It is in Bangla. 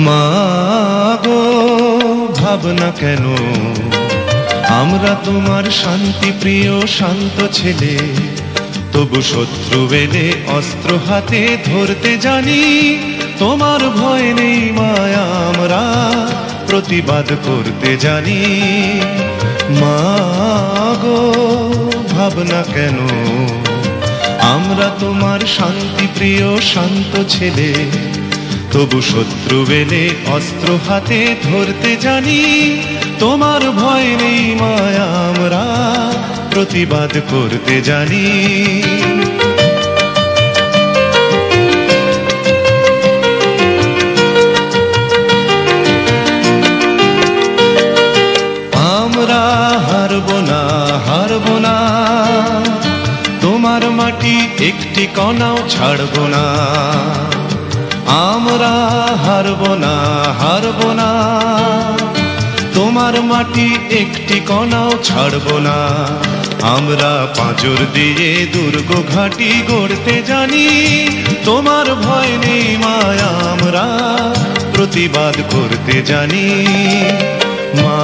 মা গো ভাবনা কেন, আমরা তোমার শান্তি প্রিয় শান্ত ছেলে, তবু শত্রু এলে অস্ত্র হাতে ধরতে জানি। তোমার ভয় নেই মায়া, আমরা প্রতিবাদ করতে জানি। মা গো ভাবনা কেন, আমরা তোমার শান্তি প্রিয় শান্ত ছেলে, তবু শত্রু এলে অস্ত্র হাতে ধরতে জানি। তোমার ভয় নেই মায়া, আমরা প্রতিবাদ করতে জানি। আমরা হারব না, হারব না, তোমার মাটি একটি কণাও ছাড়ব না। আমরা হারব না, হারব না, তোমার মাটি একটি কণাও ছাড়ব না। আমরা পাঁজর দিয়ে দুর্গ ঘাঁটি গড়তে জানি। তোমার ভয় নেই মায়া, আমরা প্রতিবাদ করতে জানি। মা